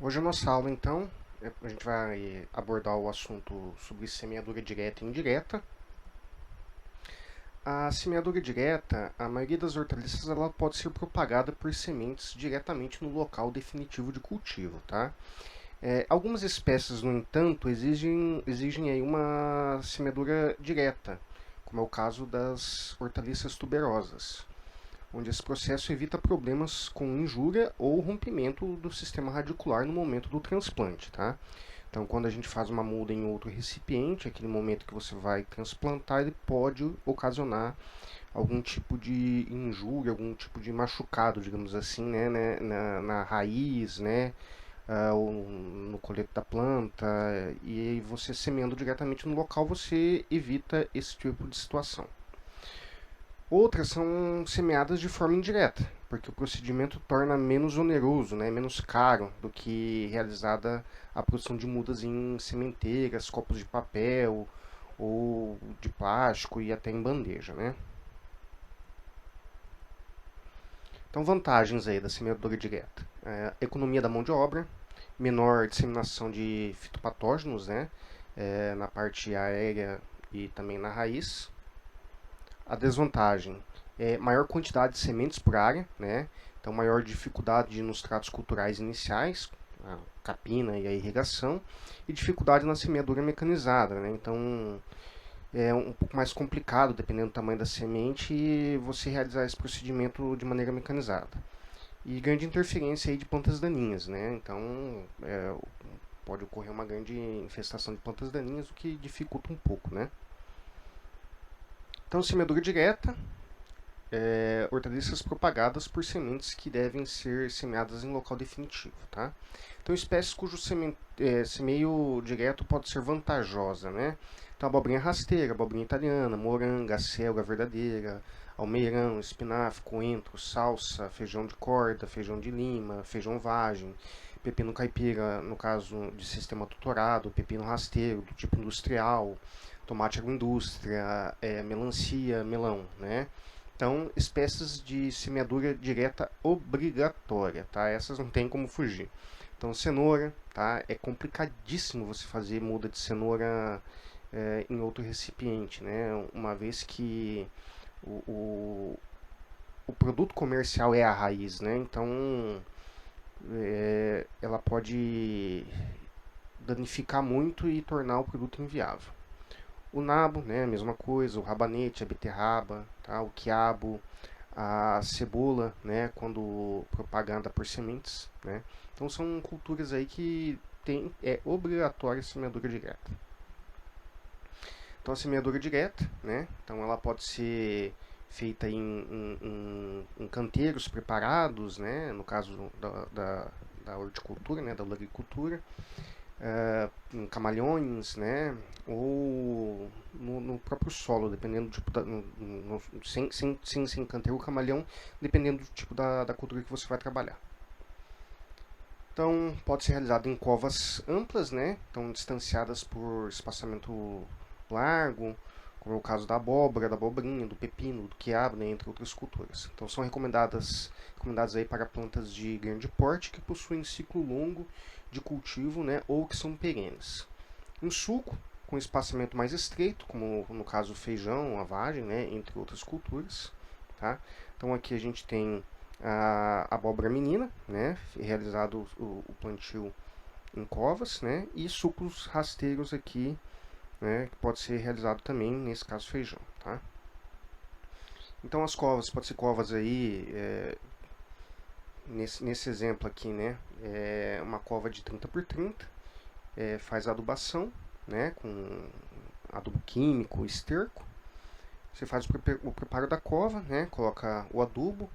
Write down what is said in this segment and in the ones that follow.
Hoje a nossa aula, então, a gente vai abordar o assunto sobre semeadura direta e indireta. A semeadura direta, a maioria das hortaliças ela pode ser propagada por sementes diretamente no local definitivo de cultivo, tá? Algumas espécies, no entanto, exigem aí uma semeadura direta, como é o caso das hortaliças tuberosas, onde esse processo evita problemas com injúria ou rompimento do sistema radicular no momento do transplante, tá? Então, quando a gente faz uma muda em outro recipiente, aquele momento que você vai transplantar, ele pode ocasionar algum tipo de injúria, algum tipo de machucado, digamos assim, na raiz, né, ou no coleto da planta, e aí você semeando diretamente no local, você evita esse tipo de situação. Outras são semeadas de forma indireta, porque o procedimento torna menos oneroso, né, menos caro do que realizada a produção de mudas em sementeiras, copos de papel ou de plástico e até em bandeja, né? Então, vantagens aí da semeadura direta: economia da mão de obra, menor disseminação de fitopatógenos, né, na parte aérea e também na raiz. A desvantagem é maior quantidade de sementes por área, né? Então, maior dificuldade nos tratos culturais iniciais, a capina e a irrigação, e dificuldade na semeadura mecanizada, né? Então, é um pouco mais complicado, dependendo do tamanho da semente, você realizar esse procedimento de maneira mecanizada. E grande interferência aí de plantas daninhas, né? Então, pode ocorrer uma grande infestação de plantas daninhas, o que dificulta um pouco, né? Então, semeadura direta, hortaliças propagadas por sementes que devem ser semeadas em local definitivo, tá? Então, espécies cujo semeio direto pode ser vantajosa, né? Então, abobrinha rasteira, abobrinha italiana, moranga, acelga verdadeira, almeirão, espinafre, coentro, salsa, feijão de corda, feijão de lima, feijão vagem, pepino caipira, no caso de sistema tutorado, pepino rasteiro, do tipo industrial, tomate agroindústria, melancia, melão, né? Então, espécies de semeadura direta obrigatória, tá? Essas não tem como fugir. Então, cenoura, tá? É complicadíssimo você fazer muda de cenoura em outro recipiente, né? Uma vez que o, o, o produto comercial é a raiz, né? Então, ela pode danificar muito e tornar o produto inviável. O nabo, né, a mesma coisa, o rabanete, a beterraba, tá, o quiabo, a cebola, né, quando propaganda por sementes, né. Então são culturas aí que é obrigatória a semeadura direta. Então a semeadura direta, né, então ela pode ser feita em canteiros preparados, né, no caso da horticultura, né, da agricultura, em camalhões, né? Ou no próprio solo, dependendo do tipo sem canteiro o camalhão, dependendo do tipo da cultura que você vai trabalhar. Então, pode ser realizado em covas amplas, né? Então, distanciadas por espaçamento largo, como é o caso da abóbora, da abobrinha, do pepino, do quiabo, né? Entre outras culturas. Então, são recomendadas aí para plantas de grande porte que possuem ciclo longo de cultivo, né? Ou que são perenes. Em suco, com espaçamento mais estreito, como no caso o feijão, a vagem, né? Entre outras culturas, tá? Então, aqui a gente tem a abóbora menina, né, realizado o plantio em covas, né, e sucos rasteiros aqui, né, que pode ser realizado também, nesse caso feijão, tá? Então as covas, pode ser covas aí, nesse exemplo aqui, né, uma cova de 30 por 30, faz adubação, né, com adubo químico, esterco, você faz o preparo da cova, né, coloca o adubo,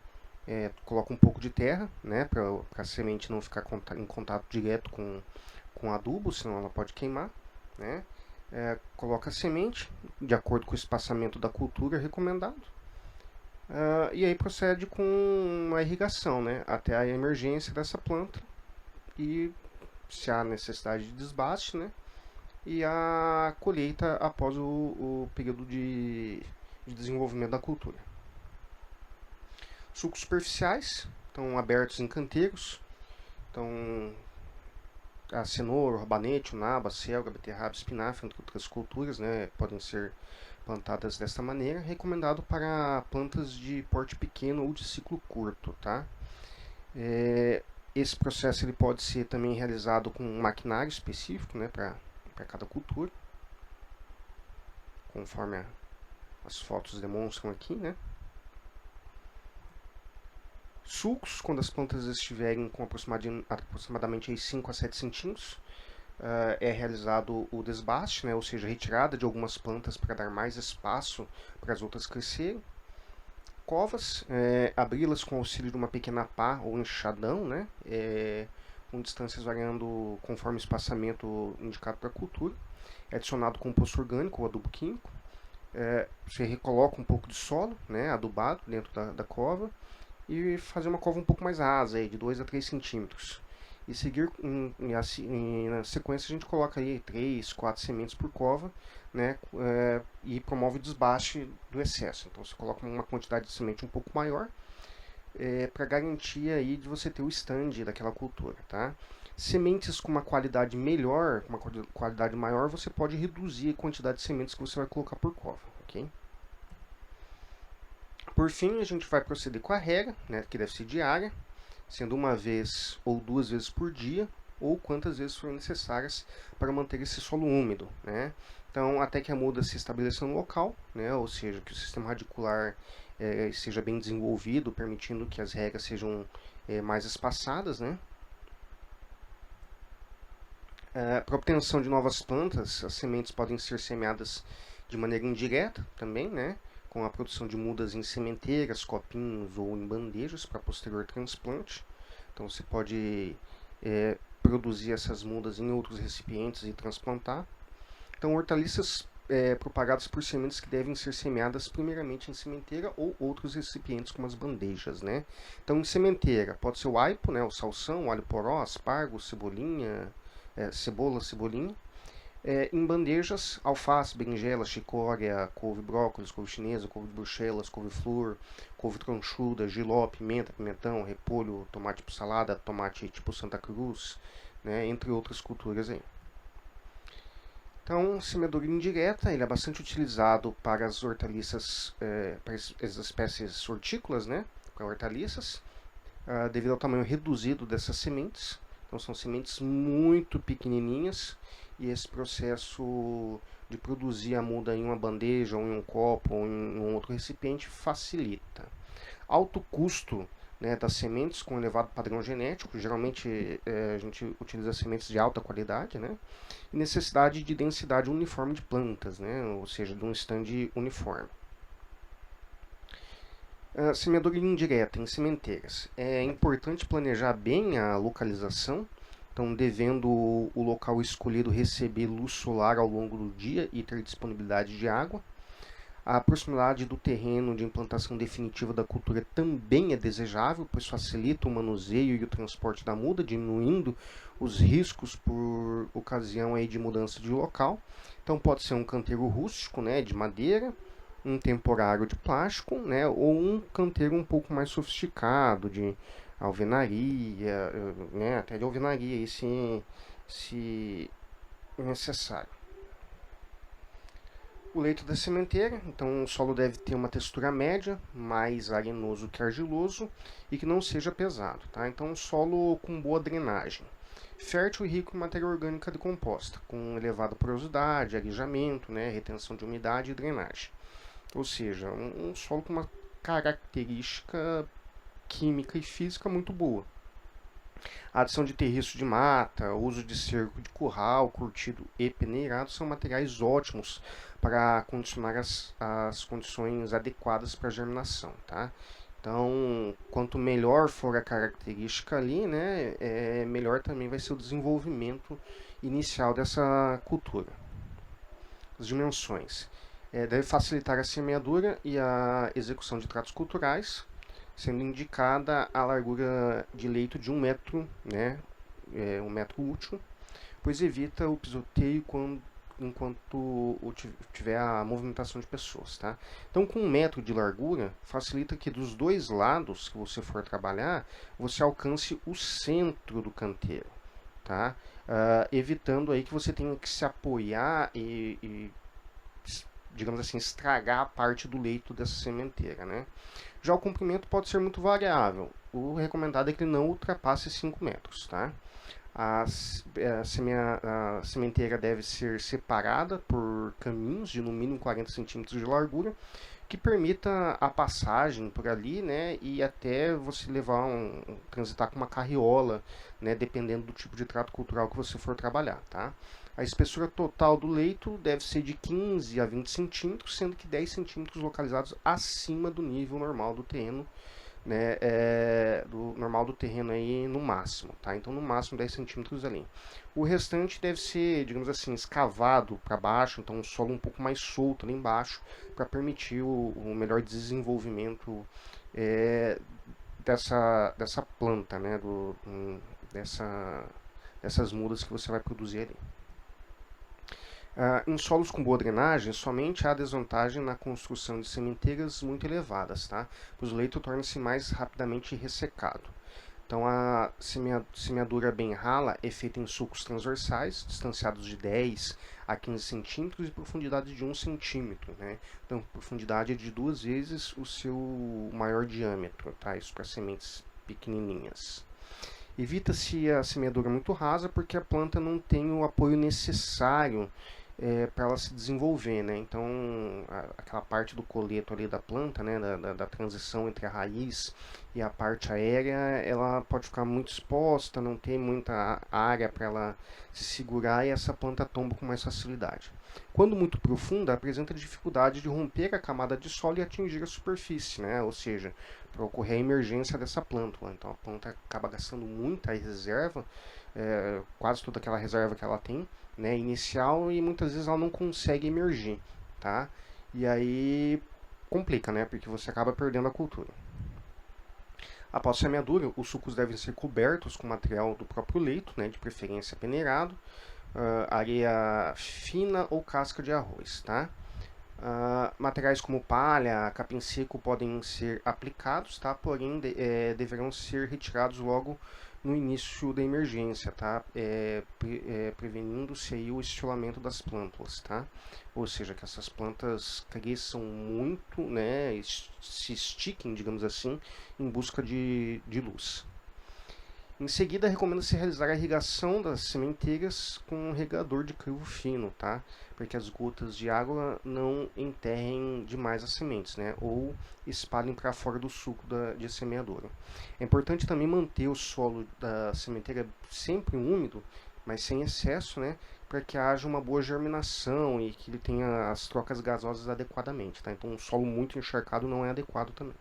coloca um pouco de terra, né, para a semente não ficar em contato direto com adubo, senão ela pode queimar, né. Coloca a semente de acordo com o espaçamento da cultura recomendado. E aí procede com a irrigação, né, até a emergência dessa planta e se há necessidade de desbaste, né, e a colheita após o período de desenvolvimento da cultura. Sucos superficiais, estão abertos em canteiros, então a cenoura, o rabanete, o nabo, a selga, a beterraba, espinafre, entre outras culturas, né, podem ser plantadas desta maneira. Recomendado para plantas de porte pequeno ou de ciclo curto, tá? Esse processo ele pode ser também realizado com um maquinário específico, né, para cada cultura, conforme as fotos demonstram aqui, né? Sulcos, quando as plantas estiverem com aproximadamente aí 5 a 7 centímetros, é realizado o desbaste, né, ou seja, a retirada de algumas plantas para dar mais espaço para as outras crescerem. Covas, abri-las com auxílio de uma pequena pá ou enxadão, né, com distâncias variando conforme o espaçamento indicado para a cultura. É adicionado composto orgânico ou adubo químico. Você recoloca um pouco de solo, né, adubado dentro da cova, e fazer uma cova um pouco mais rasa, aí, de 2 a 3 centímetros. E seguir na sequência a gente coloca aí 3, 4 sementes por cova, né, e promove o desbaste do excesso. Então você coloca uma quantidade de semente um pouco maior, para garantir aí de você ter o stand daquela cultura, tá? Sementes com uma qualidade melhor, com uma qualidade maior, você pode reduzir a quantidade de sementes que você vai colocar por cova, ok? Por fim, a gente vai proceder com a rega, né, que deve ser diária, sendo uma vez ou 2 vezes por dia, ou quantas vezes forem necessárias para manter esse solo úmido, né? Então, até que a muda se estabeleça no local, né, ou seja, que o sistema radicular seja bem desenvolvido, permitindo que as regas sejam mais espaçadas, né? Para obtenção de novas plantas, as sementes podem ser semeadas de maneira indireta também, né? Com a produção de mudas em sementeiras, copinhos ou em bandejas para posterior transplante. Então você pode produzir essas mudas em outros recipientes e transplantar. Então, hortaliças propagadas por sementes que devem ser semeadas primeiramente em sementeira ou outros recipientes como as bandejas, né? Então, em sementeira pode ser o aipo, né, o salsão, o alho poró, aspargo, cebolinha, cebola, cebolinha. Em bandejas, alface, berinjela, chicória, couve, brócolis, couve chinesa, couve de bruxelas, couve-flor, couve tronchuda, jiló, pimenta, pimentão, repolho, tomate tipo salada, tomate tipo Santa Cruz, né, entre outras culturas aí. Então, semeadura indireta, ele é bastante utilizado para as hortaliças, para as espécies hortícolas, né, para hortaliças, devido ao tamanho reduzido dessas sementes. Então, são sementes muito pequenininhas e esse processo de produzir a muda em uma bandeja, ou em um copo, ou em um outro recipiente facilita. Alto custo, né, das sementes com elevado padrão genético, geralmente a gente utiliza sementes de alta qualidade, né, e necessidade de densidade uniforme de plantas, né, ou seja, de um stand uniforme. Semeadura indireta em sementeiras. É importante planejar bem a localização, então devendo o local escolhido receber luz solar ao longo do dia e ter disponibilidade de água. A proximidade do terreno de implantação definitiva da cultura também é desejável, pois facilita o manuseio e o transporte da muda, diminuindo os riscos por ocasião aí de mudança de local. Então pode ser um canteiro rústico, né, de madeira, um temporário de plástico, né, ou um canteiro um pouco mais sofisticado, de alvenaria, né, até de alvenaria, aí, se necessário. O leito da sementeira, então o solo deve ter uma textura média, mais arenoso que argiloso e que não seja pesado, tá? Então um solo com boa drenagem, fértil e rico em matéria orgânica decomposta, com elevada porosidade, arejamento, né, retenção de umidade e drenagem. Ou seja, um solo com uma característica química e física muito boa. A adição de terreço de mata, o uso de cerco de curral, curtido e peneirado são materiais ótimos para condicionar as condições adequadas para a germinação, tá? Então, quanto melhor for a característica ali, né, melhor também vai ser o desenvolvimento inicial dessa cultura. As dimensões. Deve facilitar a semeadura e a execução de tratos culturais, sendo indicada a largura de leito de 1 metro, né, 1 metro útil, pois evita o pisoteio enquanto tiver a movimentação de pessoas, tá? Então, com 1 metro de largura, facilita que dos dois lados que você for trabalhar, você alcance o centro do canteiro, tá? Evitando aí que você tenha que se apoiar digamos assim, estragar a parte do leito dessa sementeira, né? Já o comprimento pode ser muito variável. O recomendado é que ele não ultrapasse 5 metros, tá? A sementeira deve ser separada por caminhos de no mínimo 40 centímetros de largura, que permita a passagem por ali, né, e até você transitar com uma carriola, né, dependendo do tipo de trato cultural que você for trabalhar, tá? A espessura total do leito deve ser de 15 a 20 centímetros, sendo que 10 centímetros localizados acima do nível normal do terreno, né, do normal do terreno aí no máximo, tá? Então no máximo 10 centímetros ali. O restante deve ser, digamos assim, escavado para baixo, então um solo um pouco mais solto ali embaixo, para permitir o melhor desenvolvimento é, dessa planta, né, dessa, dessas mudas que você vai produzir ali. Em solos com boa drenagem, somente há desvantagem na construção de sementeiras muito elevadas, tá? Pois o leito torna-se mais rapidamente ressecado. Então, a semeadura bem rala é feita em sulcos transversais, distanciados de 10 a 15 centímetros e profundidade de 1 centímetro, né? Então, profundidade é de 2 vezes o seu maior diâmetro, tá? Isso para sementes pequenininhas. Evita-se a semeadura muito rasa porque a planta não tem o apoio necessário para ela se desenvolver, né? Então, aquela parte do coleto ali da planta, né, da transição entre a raiz e a parte aérea, ela pode ficar muito exposta, não ter muita área para ela se segurar e essa planta tomba com mais facilidade. Quando muito profunda, apresenta dificuldade de romper a camada de solo e atingir a superfície, né? Ou seja, para ocorrer a emergência dessa plântula. Então a planta acaba gastando muita reserva, quase toda aquela reserva que ela tem, né, inicial, e muitas vezes ela não consegue emergir, tá? E aí complica, né, porque você acaba perdendo a cultura. Após a semeadura, os sucos devem ser cobertos com material do próprio leito, né, de preferência peneirado, areia fina ou casca de arroz, tá? Materiais como palha, capim seco podem ser aplicados, tá? Porém, deverão ser retirados logo no início da emergência, tá? Prevenindo-se aí o estilamento das plântulas, tá? Ou seja, que essas plantas cresçam muito, né? Se estiquem, digamos assim, em busca de luz. Em seguida, recomenda-se realizar a irrigação das sementeiras com um regador de crivo fino, tá? Para que as gotas de água não enterrem demais as sementes, né? Ou espalhem para fora do suco de semeadora. É importante também manter o solo da sementeira sempre úmido, mas sem excesso, né? Para que haja uma boa germinação e que ele tenha as trocas gasosas adequadamente, tá? Então, um solo muito encharcado não é adequado também.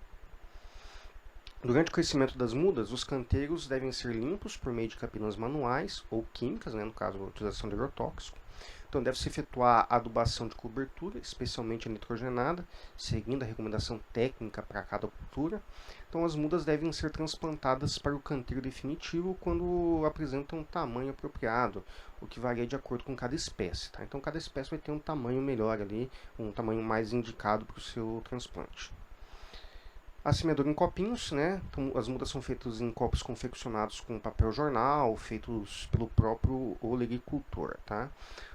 Durante o crescimento das mudas, os canteiros devem ser limpos por meio de capinas manuais ou químicas, né, no caso a utilização de agrotóxico. Então deve-se efetuar a adubação de cobertura, especialmente a nitrogenada, seguindo a recomendação técnica para cada cultura. Então as mudas devem ser transplantadas para o canteiro definitivo quando apresentam um tamanho apropriado, o que varia de acordo com cada espécie, tá? Então cada espécie vai ter um tamanho melhor ali, um tamanho mais indicado para o seu transplante. A semeadura em copinhos, né? Então, as mudas são feitas em copos confeccionados com papel jornal, feitos pelo próprio olericultor, tá?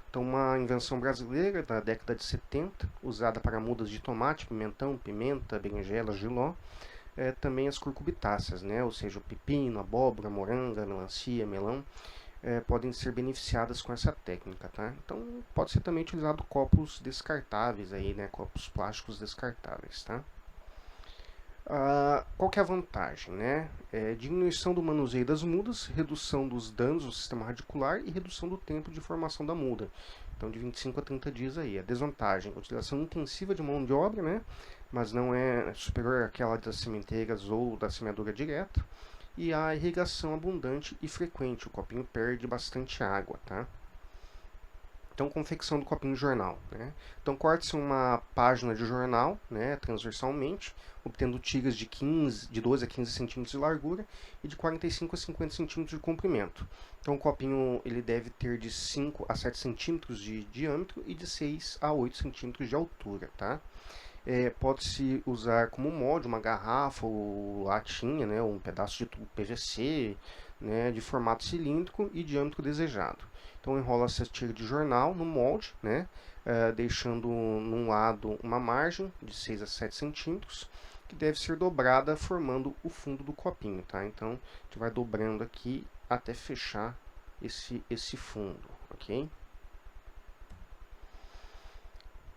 Então, uma invenção brasileira da década de 70, usada para mudas de tomate, pimentão, pimenta, berinjela, jiló, também as curcubitáceas, né? Ou seja, o pepino, abóbora, moranga, melancia, melão, podem ser beneficiadas com essa técnica, tá? Então, pode ser também utilizado copos descartáveis aí, né? Copos plásticos descartáveis, tá? Qual que é a vantagem, né? Diminuição do manuseio das mudas, redução dos danos ao sistema radicular e redução do tempo de formação da muda. Então, de 25 a 30 dias aí. A desvantagem, utilização intensiva de mão de obra, né? Mas não é superior àquela das sementeiras ou da semeadura direta. E a irrigação abundante e frequente. O copinho perde bastante água, tá? Então, confecção do copinho de jornal, né? Então, corte-se uma página de jornal, né, transversalmente, obtendo tiras de 12 a 15 centímetros de largura e de 45 a 50 centímetros de comprimento. Então, o copinho ele deve ter de 5 a 7 centímetros de diâmetro e de 6 a 8 centímetros de altura, tá? Pode-se usar como molde uma garrafa ou latinha, né, ou um pedaço de tubo PVC, né, de formato cilíndrico e diâmetro desejado. Então enrola essa tira de jornal no molde, né, deixando num lado uma margem de 6 a 7 centímetros, que deve ser dobrada formando o fundo do copinho, tá? Então a gente vai dobrando aqui até fechar esse fundo, ok?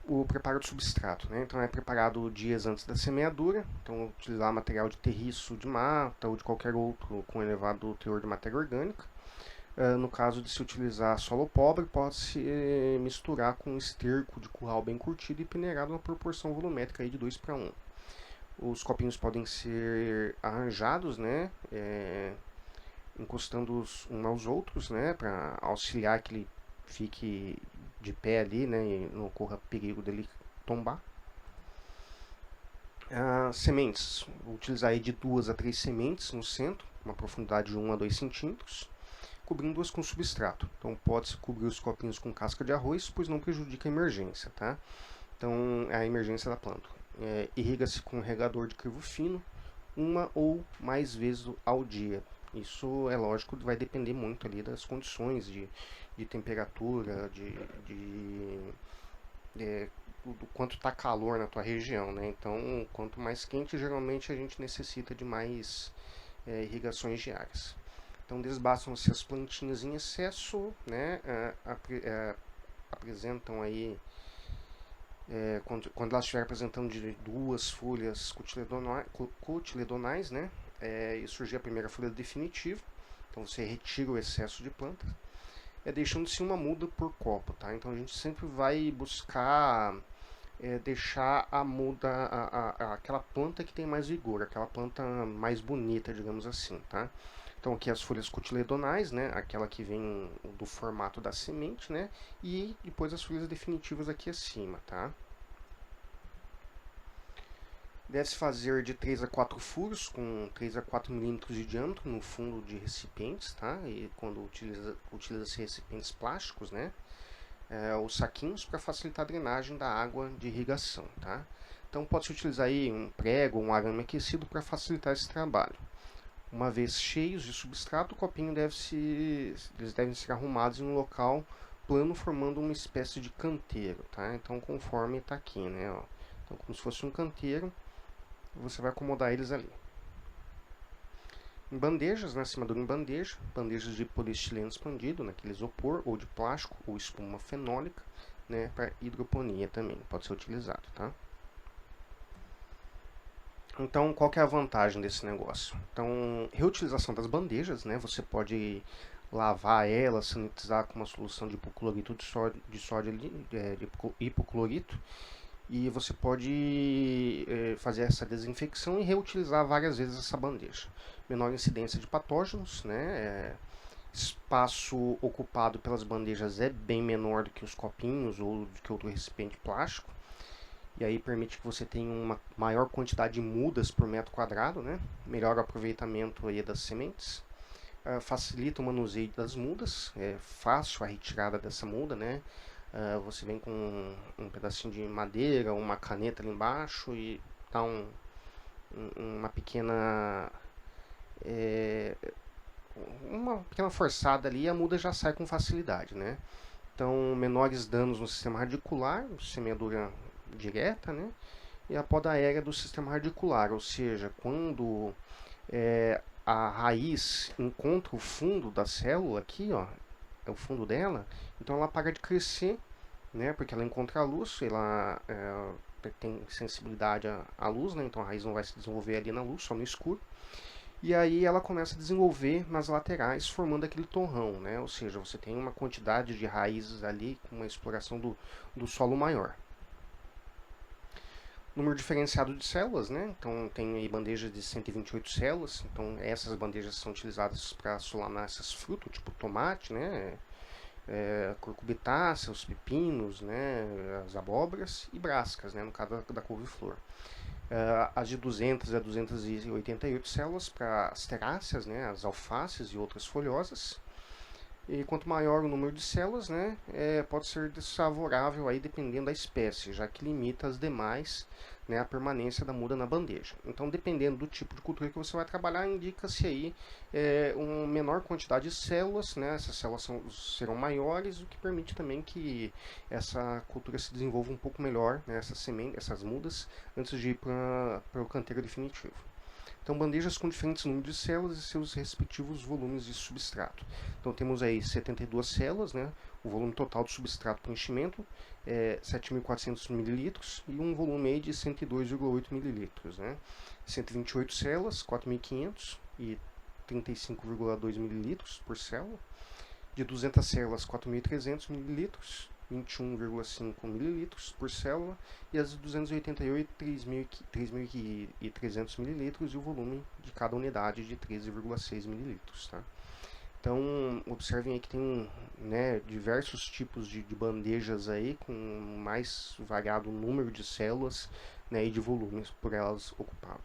O preparo do substrato, né? Então é preparado dias antes da semeadura, então utilizar material de terriço de mata ou de qualquer outro com elevado teor de matéria orgânica. No caso de se utilizar solo pobre, pode-se misturar com esterco de curral bem curtido e peneirado na proporção volumétrica aí de 2 para 1. Os copinhos podem ser arranjados, né, encostando uns aos outros, né, para auxiliar que ele fique de pé ali, né, e não corra perigo dele tombar. Sementes, vou utilizar aí de 2 a 3 sementes no centro, uma profundidade de 1 a 2 centímetros, cobrindo-as com substrato. Então pode-se cobrir os copinhos com casca de arroz, pois não prejudica a emergência, tá? Então é a emergência da planta. Irriga-se com um regador de crivo fino, uma ou mais vezes ao dia. Isso é lógico, vai depender muito ali das condições de temperatura, do quanto está calor na tua região, né? Então, quanto mais quente, geralmente a gente necessita de mais irrigações diárias. Então, desbastam-se as plantinhas em excesso, né? Apresentam aí, quando elas estiverem apresentando de 2 folhas cotiledonais, né? E surgir a primeira folha definitiva. Então, você retira o excesso de planta. Deixando-se uma muda por copo, tá? Então, a gente sempre vai buscar deixar a muda, aquela planta que tem mais vigor, aquela planta mais bonita, digamos assim, tá? Então aqui as folhas cotiledonais, né? Aquela que vem do formato da semente, né? E depois as folhas definitivas aqui acima, tá? Deve-se fazer de 3 a 4 furos com 3 a 4 milímetros de diâmetro no fundo de recipientes, tá? E quando utiliza-se recipientes plásticos, né? Os saquinhos para facilitar a drenagem da água de irrigação, tá? Então pode-se utilizar aí um prego ou um arame aquecido para facilitar esse trabalho. Uma vez cheios de substrato, o copinho eles devem ser arrumados em um local plano, formando uma espécie de canteiro, tá? Então, conforme está aqui, né? Ó. Então, como se fosse um canteiro, você vai acomodar eles ali. Em bandejas, né? Semeadura em bandejas de poliestileno expandido, naquele isopor, ou de plástico, ou espuma fenólica, né? Para hidroponia também, pode ser utilizado, tá? Então, qual que é a vantagem desse negócio? Então, reutilização das bandejas, né? Você pode lavar elas, sanitizar com uma solução de hipoclorito de sódio de hipoclorito, e você pode fazer essa desinfecção e reutilizar várias vezes essa bandeja. Menor incidência de patógenos, né? Espaço ocupado pelas bandejas é bem menor do que os copinhos ou do que outro recipiente plástico. E aí permite que você tenha uma maior quantidade de mudas por metro quadrado, né? Melhor aproveitamento aí das sementes. Facilita o manuseio das mudas, é fácil a retirada dessa muda, né? Você vem com um pedacinho de madeira, uma caneta ali embaixo e dá uma pequena forçada ali e a muda já sai com facilidade, né? Então, menores danos no sistema radicular, semeadura direta, né? E a poda aérea do sistema radicular, ou seja, quando a raiz encontra o fundo da célula aqui, ó, é o fundo dela, então ela para de crescer, né? Porque ela encontra a luz, ela tem sensibilidade à luz, né? Então a raiz não vai se desenvolver ali na luz, só no escuro. E aí ela começa a desenvolver nas laterais, formando aquele torrão, né? Ou seja, você tem uma quantidade de raízes ali com uma exploração do solo maior. Número diferenciado de células, né? Então tem aí bandejas de 128 células. Então essas bandejas são utilizadas para solanáceas fruto, tipo tomate, né? Curcubitácea, os pepinos, né? As abóboras e brascas, né? No caso da couve-flor. As de 200 a 288 células para as teráceas, né? As alfaces e outras folhosas. E quanto maior o número de células, né, pode ser desfavorável aí dependendo da espécie, já que limita as demais, né, a permanência da muda na bandeja. Então, dependendo do tipo de cultura que você vai trabalhar, indica-se aí uma menor quantidade de células, né, essas células serão maiores, o que permite também que essa cultura se desenvolva um pouco melhor, né, essas mudas, antes de ir para o canteiro definitivo. Então, bandejas com diferentes números de células e seus respectivos volumes de substrato. Então, temos aí 72 células, né? O volume total do substrato para enchimento é 7.400 ml e um volume aí de 102,8 ml, né? 128 células, 4.500 e 35,2 ml por célula. De 200 células, 4.300 ml, 21,5 ml por célula, e as de 288, 3.300 ml e o volume de cada unidade de 13,6 ml. Tá? Então, observem aí que tem né, diversos tipos de bandejas aí com mais variado número de células né, e de volumes por elas ocupado.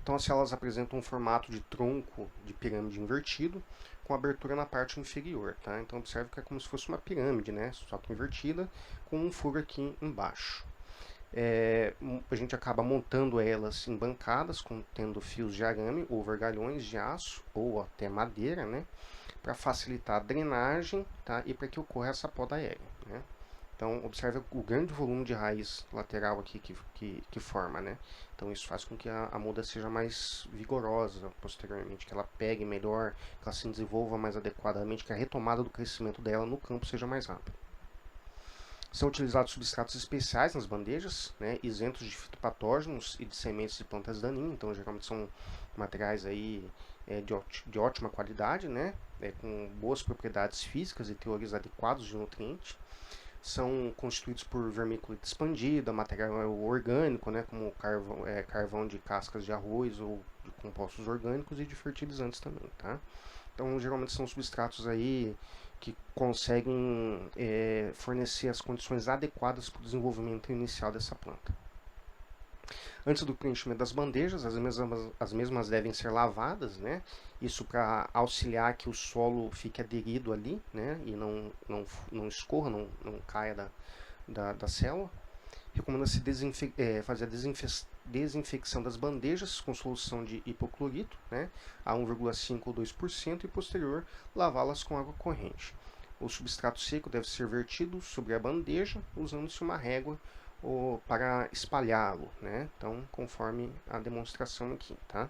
Então, as células apresentam um formato de tronco de pirâmide invertido, com abertura na parte inferior, tá? Então, observe que é como se fosse uma pirâmide, né? Só que invertida, com um furo aqui embaixo. A gente acaba montando elas em bancadas, contendo fios de arame ou vergalhões de aço ou até madeira, né? Para facilitar a drenagem, tá? E para que ocorra essa poda aérea, né? Então, observe o grande volume de raiz lateral aqui que forma, né? Então, isso faz com que a muda seja mais vigorosa posteriormente, que ela pegue melhor, que ela se desenvolva mais adequadamente, que a retomada do crescimento dela no campo seja mais rápida. São utilizados substratos especiais nas bandejas, né, isentos de fitopatógenos e de sementes de plantas daninhas. Então, geralmente são materiais aí, de ótima qualidade, né, com boas propriedades físicas e teores adequados de nutriente. São constituídos por vermiculita expandida, material orgânico, né, como carvão de cascas de arroz ou de compostos orgânicos e de fertilizantes também, tá? Então, geralmente são substratos aí que conseguem fornecer as condições adequadas para o desenvolvimento inicial dessa planta. Antes do preenchimento das bandejas, as mesmas devem ser lavadas, né? Isso para auxiliar que o solo fique aderido ali, né? E não escorra, não caia da célula. Recomenda-se fazer a desinfecção das bandejas com solução de hipoclorito, né? A 1,5 ou 2% e posterior lavá-las com água corrente. O substrato seco deve ser vertido sobre a bandeja usando-se uma régua para espalhá-lo, né? Então, conforme a demonstração aqui, tá?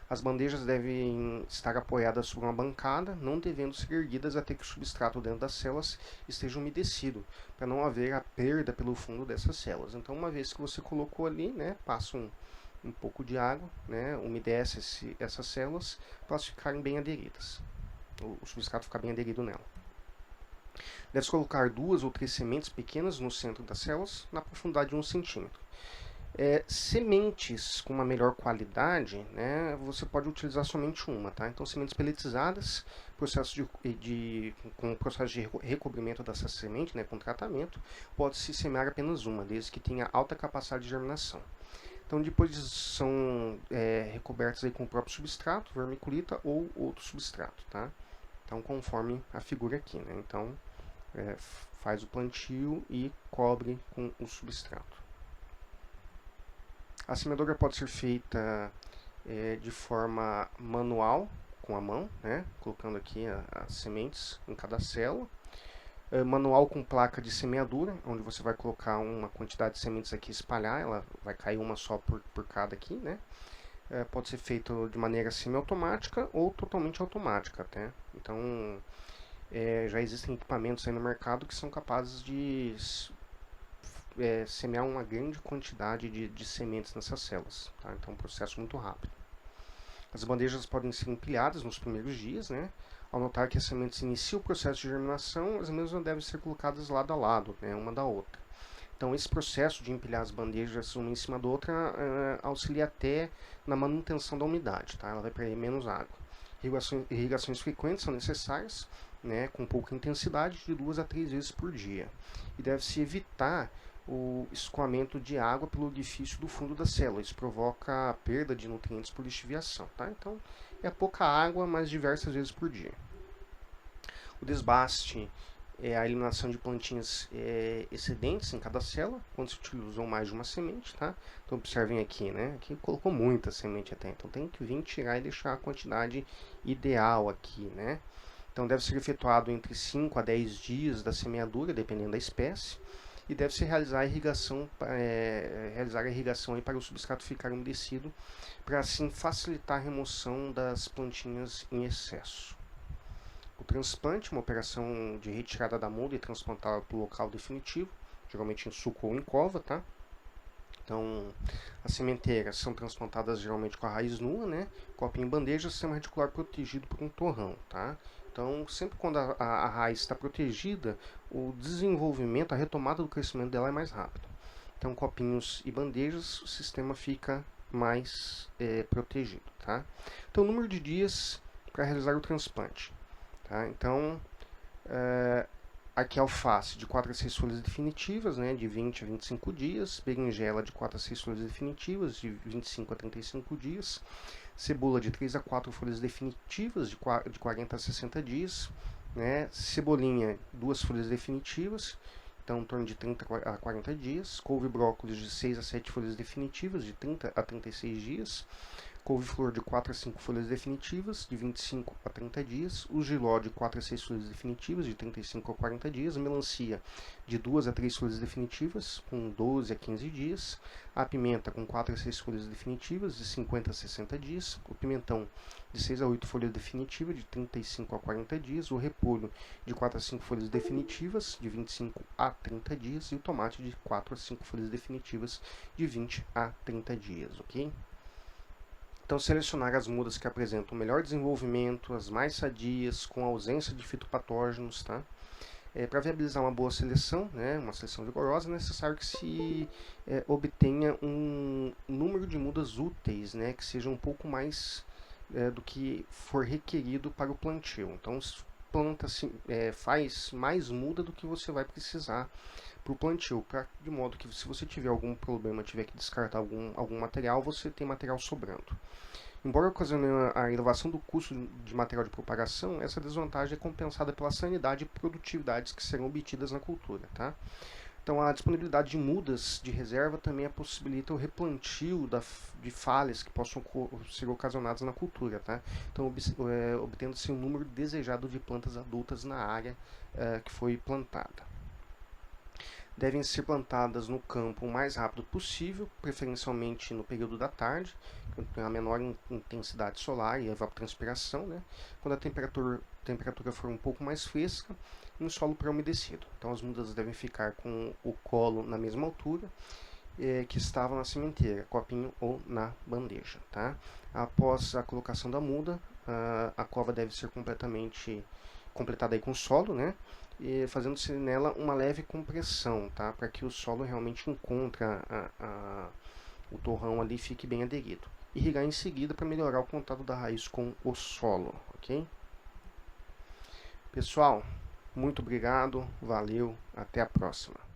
As bandejas devem estar apoiadas sobre uma bancada, não devendo ser erguidas até que o substrato dentro das células esteja umedecido, para não haver a perda pelo fundo dessas células. Então, uma vez que você colocou ali, né, passa um pouco de água, né, umedece essas células para elas ficarem bem aderidas. O substrato ficar bem aderido nela. Deve-se colocar 2 ou 3 sementes pequenas no centro das células, na profundidade de 1 centímetro. Sementes com uma melhor qualidade, né, você pode utilizar somente uma, tá? Então, sementes peletizadas, com o processo de recobrimento dessa semente, né, com tratamento, pode-se semear apenas uma, desde que tenha alta capacidade de germinação. Então, depois são recobertas aí com o próprio substrato, vermiculita ou outro substrato, tá? Então, conforme a figura aqui, né? Então, faz o plantio e cobre com o substrato. A semeadura pode ser feita de forma manual, com a mão, né? Colocando aqui as sementes em cada célula. Manual com placa de semeadura, onde você vai colocar uma quantidade de sementes aqui e espalhar, ela vai cair uma só por cada aqui, né? Pode ser feito de maneira semiautomática ou totalmente automática, até. Então, já existem equipamentos aí no mercado que são capazes de semear uma grande quantidade de sementes nessas células, tá? Então é um processo muito rápido. As bandejas podem ser empilhadas nos primeiros dias, né? Ao notar que as sementes iniciam o processo de germinação, as mesmas devem ser colocadas lado a lado, né, uma da outra. Então, esse processo de empilhar as bandejas uma em cima da outra auxilia até na manutenção da umidade, tá? Ela vai perder menos água. Irrigações frequentes são necessárias, né, com pouca intensidade, de 2 a 3 vezes por dia. E deve-se evitar o escoamento de água pelo orifício do fundo da célula. Isso provoca a perda de nutrientes por lixiviação, tá? Então, é pouca água, mas diversas vezes por dia. O desbaste é a eliminação de plantinhas excedentes em cada célula, quando se utilizou mais de uma semente, tá? Então observem aqui, né? Aqui colocou muita semente até, então tem que vir tirar e deixar a quantidade ideal aqui, né? Então deve ser efetuado entre 5 a 10 dias da semeadura, dependendo da espécie, e deve-se realizar a irrigação aí para o substrato ficar umedecido, para assim facilitar a remoção das plantinhas em excesso. O transplante, uma operação de retirada da muda e transportá-la para o local definitivo, geralmente em suco ou em cova, tá? Então, as sementeiras são transplantadas geralmente com a raiz nua, né? Copinho em bandeja, sistema radicular protegido por um torrão, tá? Então, sempre quando a raiz está protegida, o desenvolvimento, a retomada do crescimento dela é mais rápido. Então, copinhos e bandejas, o sistema fica mais protegido, tá? Então, o número de dias para realizar o transplante. Tá? Então, aqui alface de 4 a 6 folhas definitivas, né, de 20 a 25 dias. Berinjela de 4 a 6 folhas definitivas, de 25 a 35 dias. Cebola de 3 a 4 folhas definitivas, de 40 a 60 dias. Né? Cebolinha, 2 folhas definitivas, então em torno de 30 a 40 dias. Couve e brócolis de 6 a 7 folhas definitivas, de 30 a 36 dias. Couve-flor de 4 a 5 folhas definitivas, de 25 a 30 dias. O giló de 4 a 6 folhas definitivas, de 35 a 40 dias. Melancia de 2 a 3 folhas definitivas, com 12 a 15 dias. A pimenta com 4 a 6 folhas definitivas, de 50 a 60 dias. O pimentão de 6 a 8 folhas definitivas, de 35 a 40 dias. O repolho de 4 a 5 folhas definitivas, de 25 a 30 dias. E o tomate de 4 a 5 folhas definitivas, de 20 a 30 dias, ok? Então, selecionar as mudas que apresentam melhor desenvolvimento, as mais sadias, com ausência de fitopatógenos, tá? Para viabilizar uma boa seleção, né, uma seleção vigorosa, é necessário que se obtenha um número de mudas úteis, né, que seja um pouco mais do que for requerido para o plantio. Então, planta faz mais muda do que você vai precisar para o plantio, de modo que se você tiver algum problema, tiver que descartar algum material, você tem material sobrando. Embora ocasione a elevação do custo de material de propagação, essa desvantagem é compensada pela sanidade e produtividades que serão obtidas na cultura, tá? Então, a disponibilidade de mudas de reserva também possibilita o replantio de falhas que possam ser ocasionadas na cultura, tá? Então, obtendo-se um número desejado de plantas adultas na área que foi plantada. Devem ser plantadas no campo o mais rápido possível, preferencialmente no período da tarde, quando tem a menor intensidade solar e evapotranspiração, né? Quando a temperatura for um pouco mais fresca, em solo pré-umedecido. Então as mudas devem ficar com o colo na mesma altura que estava na sementeira, copinho ou na bandeja, tá? Após a colocação da muda, a cova deve ser completada aí com solo, né? E fazendo-se nela uma leve compressão, tá? Para que o solo realmente encontre o torrão ali e fique bem aderido. Irrigar em seguida para melhorar o contato da raiz com o solo, ok? Pessoal, muito obrigado, valeu, até a próxima.